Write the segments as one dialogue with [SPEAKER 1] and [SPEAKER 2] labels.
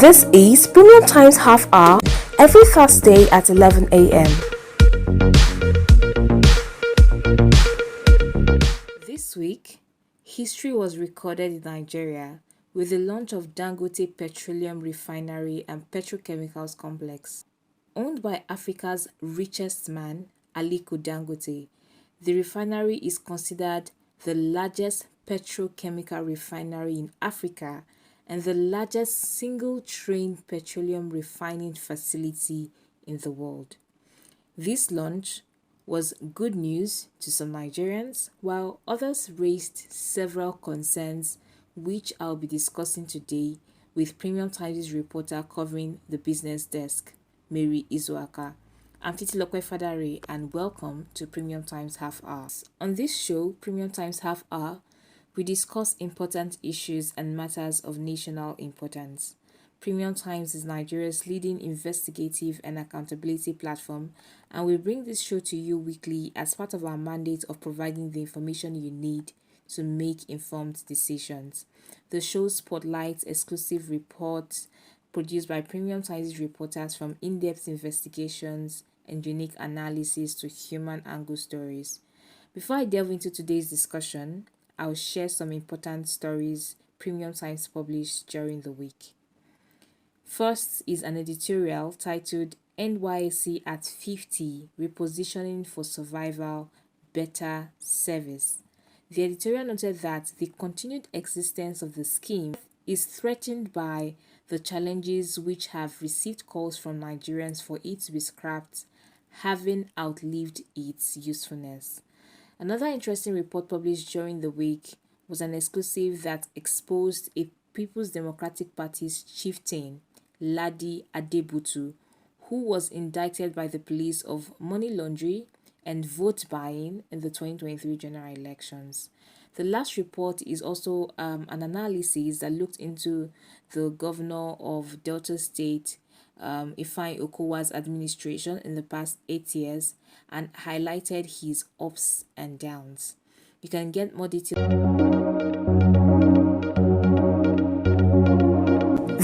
[SPEAKER 1] This is Premium Times Half Hour every Thursday at 11 a.m. This week, history was recorded in Nigeria with the launch of Dangote Petroleum Refinery and Petrochemicals Complex. Owned by Africa's richest man, Aliko Dangote, the refinery is considered the largest petrochemical refinery in Africa and the largest single-train petroleum refining facility in the world. This launch was good news to some Nigerians, while others raised several concerns, which I'll be discussing today with Premium Times reporter covering the business desk, Mary Izuaka. I'm Titilope Fadare, and welcome to Premium Times Half Hour. On this show, Premium Times Half Hour, we discuss important issues and matters of national importance. Premium Times is Nigeria's leading investigative and accountability platform, and we bring this show to you weekly as part of our mandate of providing the information you need to make informed decisions. The show spotlights exclusive reports produced by Premium Times reporters, from in-depth investigations and unique analysis to human angle stories. Before I delve into today's discussion, I'll share some important stories Premium Times published during the week. First is an editorial titled NYSC at 50, Repositioning for Survival, Better Service. The editorial noted that the continued existence of the scheme is threatened by the challenges which have received calls from Nigerians for it to be scrapped, having outlived its usefulness. Another interesting report published during the week was an exclusive that exposed a People's Democratic Party's chieftain, Ladi Adebutu, who was indicted by the police of money laundering and vote buying in the 2023 general elections. The last report is also an analysis that looked into the governor of Delta State, Ifeanyi Okowa's administration in the past 8 years, and highlighted his ups and downs. You can get more details.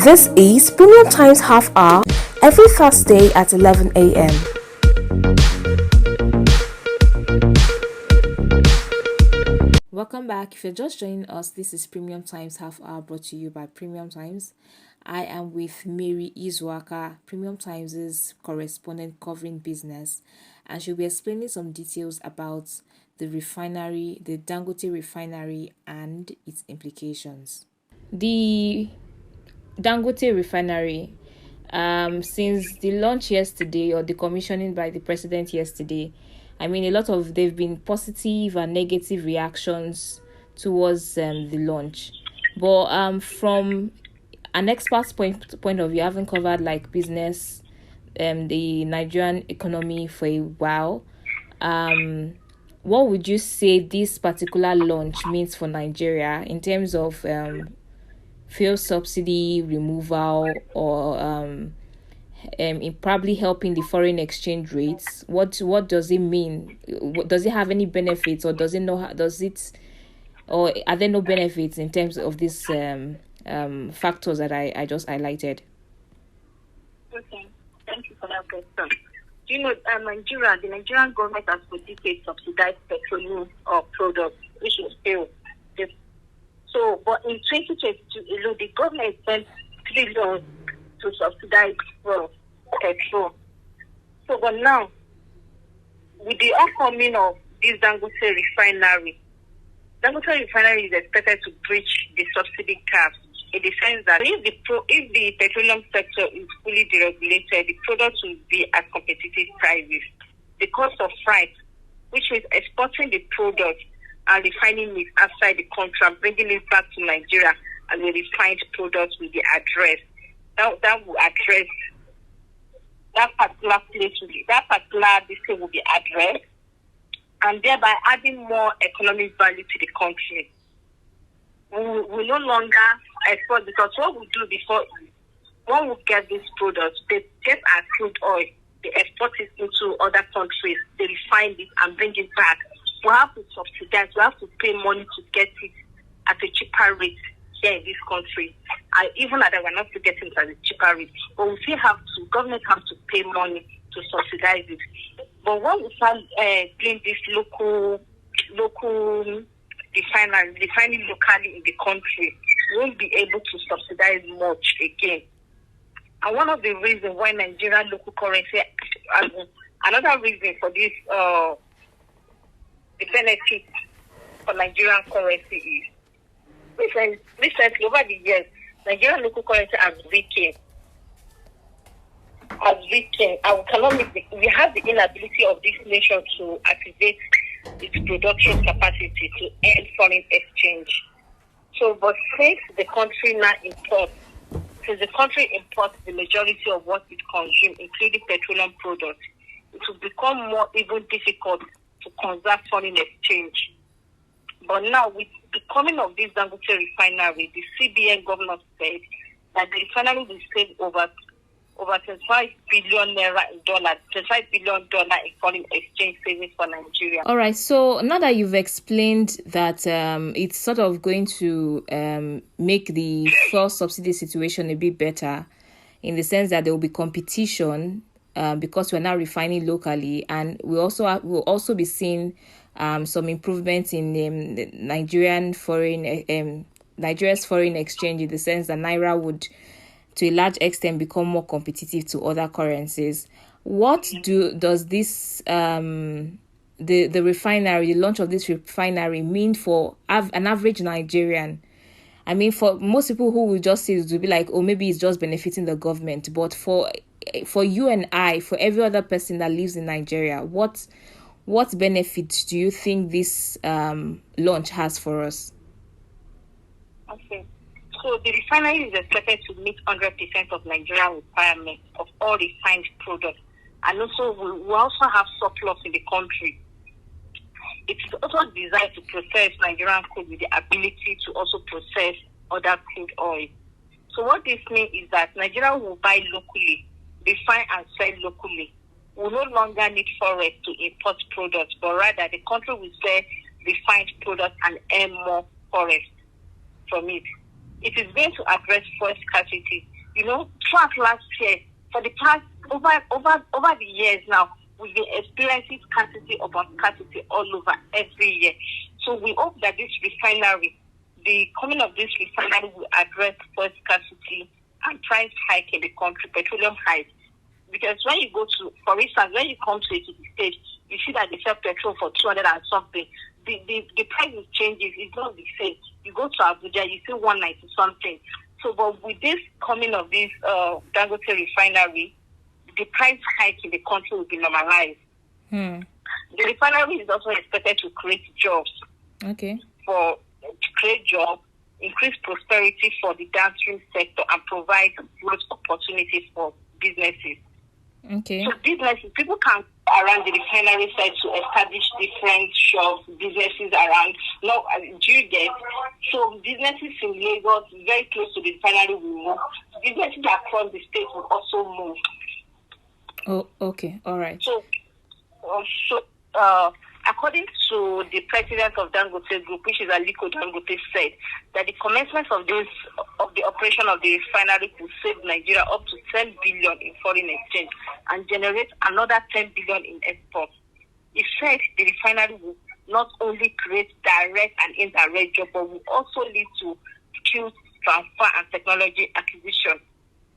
[SPEAKER 1] This is Premium Times Half Hour every Thursday at 11 a.m. Welcome back. If you're just joining us, this is Premium Times Half Hour brought to you by Premium Times. I am with Mary Izuaka, Premium Times' correspondent covering business, and she'll be explaining some details about the refinery, the Dangote refinery, and its implications. The Dangote refinery, since the launch yesterday, or the commissioning by the president yesterday, they've been positive and negative reactions towards the launch. But from an expert's point of view, having covered business, the Nigerian economy for a while, what would you say this particular launch means for Nigeria in terms of fuel subsidy removal, or in probably helping the foreign exchange rates? What does it mean? Does it have any benefits, or or are there no benefits in terms of these factors that I just highlighted?
[SPEAKER 2] Okay, thank you for that question. Do you know, Nigeria, the Nigerian government has for decades subsidized petroleum products, which is fuel. So, but in 2022, the government spent trillions to subsidize petrol. So, but now, with the upcoming of this Dangote refinery is expected to breach the subsidy cap, in the sense that if the petroleum sector is fully deregulated, the products will be at competitive prices. The cost of freight, which means exporting the product and refining it outside the country and bringing it back to Nigeria, and the refined products will be addressed. That will address that particular thing will be addressed, and thereby adding more economic value to the country. We no longer export, because what we do before, when we get these products, they get our crude oil, they export it into other countries, they refine it and bring it back. We have to subsidize, we have to pay money to get it at a cheaper rate here in this country. even that we're not still getting it at a cheaper rate, but we still have to, government have to pay money to subsidize it. But when we start doing this local refining locally in the country, we won't be able to subsidize much again. And one of the reasons why Nigerian local currency, another reason for this, the benefit for Nigerian currency is recently over the years, Nigerian local currency has weakened. We have the inability of this nation to activate its production capacity to earn foreign exchange. So, but since the country imports the majority of what it consumes, including petroleum products, it will become more even difficult to convert foreign exchange. But now, with the coming of this Dangote refinery, the CBN governor said that the refinery will save over 25 billion naira in dollars, $25 billion in foreign exchange savings for Nigeria.
[SPEAKER 1] All right. So now that you've explained that it's sort of going to make the fuel subsidy situation a bit better, in the sense that there will be competition because we're now refining locally, and we'll also be seeing some improvements in Nigeria's foreign exchange, in the sense that Naira would, to a large extent, become more competitive to other currencies. What does this the refinery, the launch of this refinery, mean for an average Nigerian? I mean, for most people who will just see it, will be like, oh, maybe it's just benefiting the government. But for you and I, for every other person that lives in Nigeria, what benefits do you think this launch has for us?
[SPEAKER 2] Okay. So the refinery is expected to meet 100% of Nigerian requirements of all refined products. And also, we also have surplus in the country. It is also designed to process Nigerian crude with the ability to also process other crude oil. So what this means is that Nigeria will buy locally, refine and sell locally. We will no longer need forex to import products, but rather the country will sell refined products and earn more forex from it. It is going to address fuel scarcity. Throughout last year, for the past over the years now, we've been experiencing scarcity all over every year. So we hope that this refinery, the coming of this refinery, will address fuel scarcity and price hike in the country, petroleum hike. Because when you go to, for instance, when you come to a stage, you see that they sell petrol for 200 and something. The price changes. It's not the same. You go to Abuja, you see 190 something. So, but with this coming of this Dangote refinery, the price hike in the country will be normalized. The refinery is also expected to create jobs.
[SPEAKER 1] Okay.
[SPEAKER 2] To create jobs, increase prosperity for the downstream sector, and provide growth opportunities for businesses.
[SPEAKER 1] Okay.
[SPEAKER 2] So businesses, people can go around the refinery side to establish different shops, businesses around. No, do you get? So businesses in Lagos, very close to the refinery, will move. Businesses across the state will also move.
[SPEAKER 1] Oh, okay, all right.
[SPEAKER 2] So, according to the president of Dangote Group, which is Aliko Dangote, said that the commencement of the operation of the refinery will save Nigeria up to 10 billion in foreign exchange and generate another 10 billion in exports. He said the refinery will not only create direct and indirect jobs, but will also lead to skills transfer and technology acquisition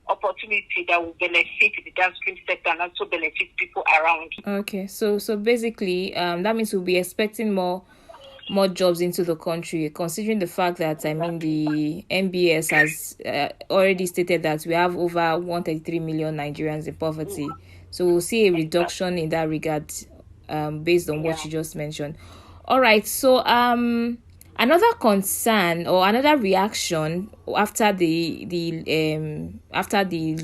[SPEAKER 2] opportunity that will benefit the downstream sector and also benefit people around.
[SPEAKER 1] Okay, so basically, that means we'll be expecting more jobs into the country, considering the fact that the NBS has already stated that we have over 133 million Nigerians in poverty. So we'll see a reduction in that regard, based on what you just mentioned. All right, so another concern or another reaction after the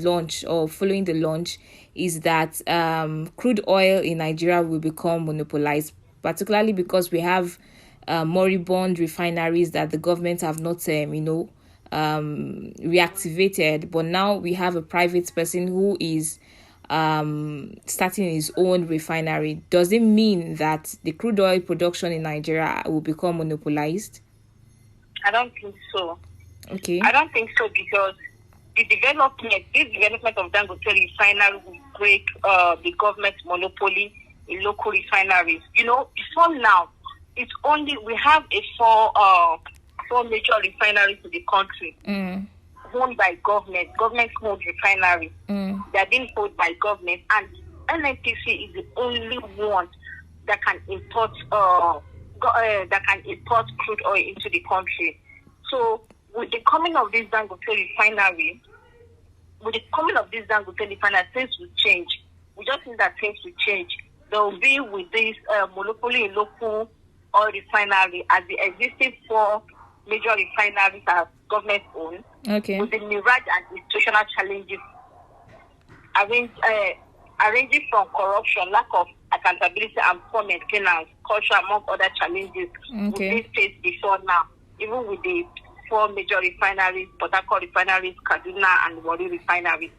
[SPEAKER 1] launch or following the launch is that crude oil in Nigeria will become monopolized, particularly because we have moribund refineries that the government have not reactivated, but now we have a private person who is starting his own refinery. Does it mean that the crude oil production in Nigeria will become monopolized?
[SPEAKER 2] I don't think so.
[SPEAKER 1] Okay.
[SPEAKER 2] I don't think so because this development of Dangote refinery will break the government monopoly in local refineries. Before now, we have four major refineries in the country owned by government-owned refineries. They are being owned by government, and NNPC is the only one that can import crude oil into the country. So with the coming of this Dangote refinery, things will change. We just think that things will change. There will be with this monopoly in local oil refinery as the existing four major refineries are government owned.
[SPEAKER 1] Okay.
[SPEAKER 2] With the myriad and institutional challenges arranging from corruption, lack of accountability, and poor maintenance, culture, among other challenges we've been faced before now, even with the four major refineries, Port Harcourt refineries, Kaduna, and Warri refineries.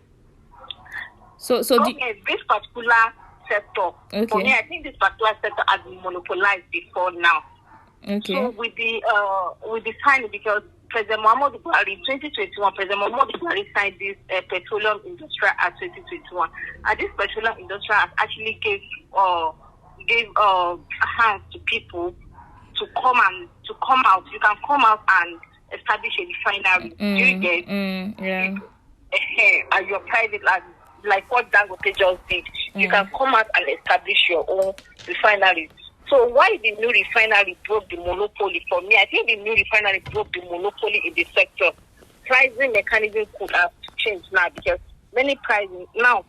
[SPEAKER 1] So
[SPEAKER 2] this particular sector, for me, I think this particular sector has been monopolized before now.
[SPEAKER 1] Okay.
[SPEAKER 2] So with the signing, because President Muhammadu Buhari in 2021, President Muhammadu Buhari signed this Petroleum Industrial Act 2021, and this Petroleum Industrial Act actually gave hands to people to come out. You can come out and establish a refinery. Do you get?
[SPEAKER 1] Yeah.
[SPEAKER 2] And you're private, like what Dangote just did. You can come out and establish your own refinery. So why the new refinery broke the monopoly? For me, I think the new refinery broke the monopoly in the sector. Pricing mechanism could have changed now because many pricing now,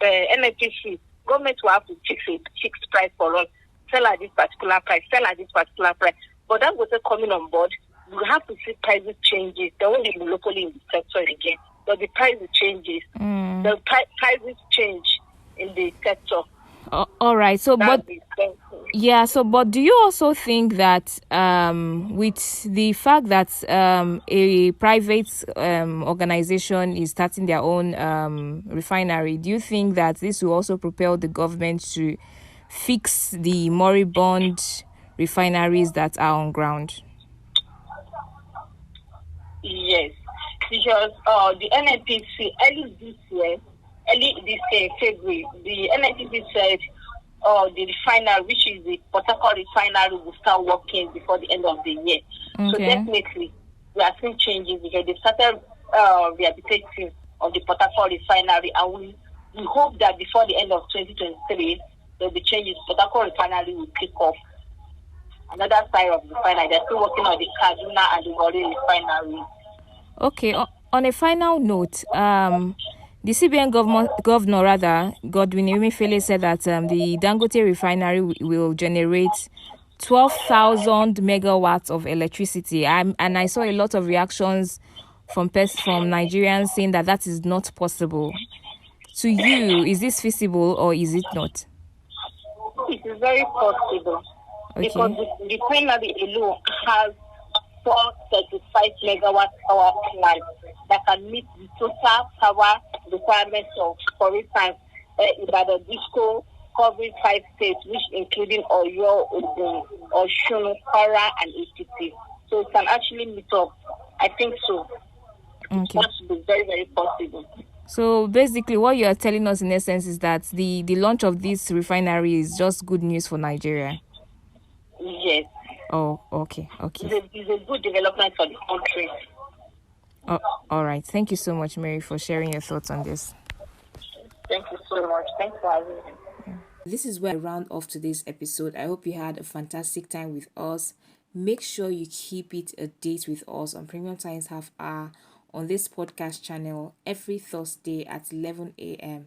[SPEAKER 2] NNPC, government will have to fix a fixed price for us. Sell at this particular price, sell at this particular price. But that was coming on board. We have to see prices changes. There won't be monopoly in the sector again. But the prices changes. The prices change in the sector.
[SPEAKER 1] All right. So, but do you also think that with the fact that a private organization is starting their own refinery, do you think that this will also propel the government to fix the moribund refineries that are on ground?
[SPEAKER 2] Yes, because the NNPC early this year in February, the NNPC said the refinery, which is the Port Harcourt refinery, will start working before the end of the year. So definitely, we are seeing changes because they started rehabilitating of the Port Harcourt refinery, and we hope that before the end of 2023, there will be changes. Port Harcourt refinery will kick off. Another side of the refinery, they're still working on the Kaduna and the Warri refinery.
[SPEAKER 1] Okay, on a final note, the CBN governor, Godwin Emefiele, said that the Dangote refinery will generate 12,000 megawatts of electricity. And I saw a lot of reactions from Nigerians saying that is not possible. To you, is this feasible or is it not?
[SPEAKER 2] It is very possible.
[SPEAKER 1] Okay.
[SPEAKER 2] Because the refinery alone has 435 megawatt power plant that can meet the total power requirements of, for instance, Ibadan Disco, covering 5 states, which including Oyo, Ogun, Osun, Kwara, and Ekiti. So it can actually meet up. I think so.
[SPEAKER 1] Okay.
[SPEAKER 2] That should be very, very possible.
[SPEAKER 1] So basically, what you are telling us in essence is that the launch of this refinery is just good news for Nigeria.
[SPEAKER 2] Yes.
[SPEAKER 1] Oh, okay.
[SPEAKER 2] It's a good development for the country.
[SPEAKER 1] Oh, all right. Thank you so much, Mary, for sharing your thoughts on this.
[SPEAKER 2] Thank you so much. Thanks for having me.
[SPEAKER 1] Yeah. This is where I round off today's episode. I hope you had a fantastic time with us. Make sure you keep it a date with us on Premium Times Half Hour on this podcast channel every Thursday at 11 a.m.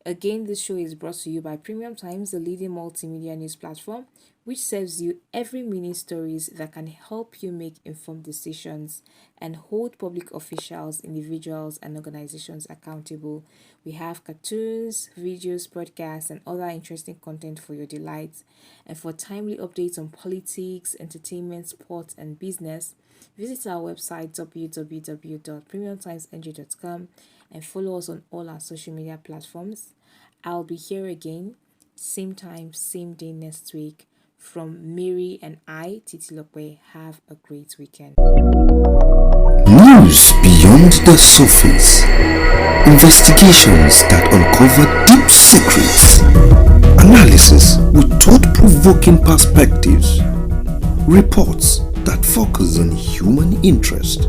[SPEAKER 1] Again, this show is brought to you by Premium Times, the leading multimedia news platform, which serves you every minute stories that can help you make informed decisions and hold public officials, individuals, and organizations accountable. We have cartoons, videos, podcasts, and other interesting content for your delight. And for timely updates on politics, entertainment, sports, and business, visit our website www.premiumtimesng.com and follow us on all our social media platforms. I'll be here again, same time, same day next week From Mary and I, Titilope, have a great weekend.
[SPEAKER 3] News beyond the surface. Investigations that uncover deep secrets. Analysis with thought-provoking perspectives. Reports that focus on human interest.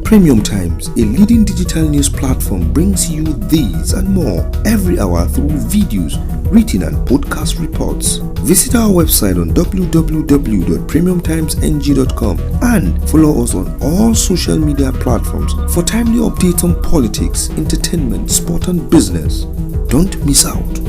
[SPEAKER 3] Premium Times, a leading digital news platform, brings you these and more every hour through videos, written and podcast reports. Visit our website on www.premiumtimesng.com and follow us on all social media platforms for timely updates on politics, entertainment, sport and business. Don't miss out.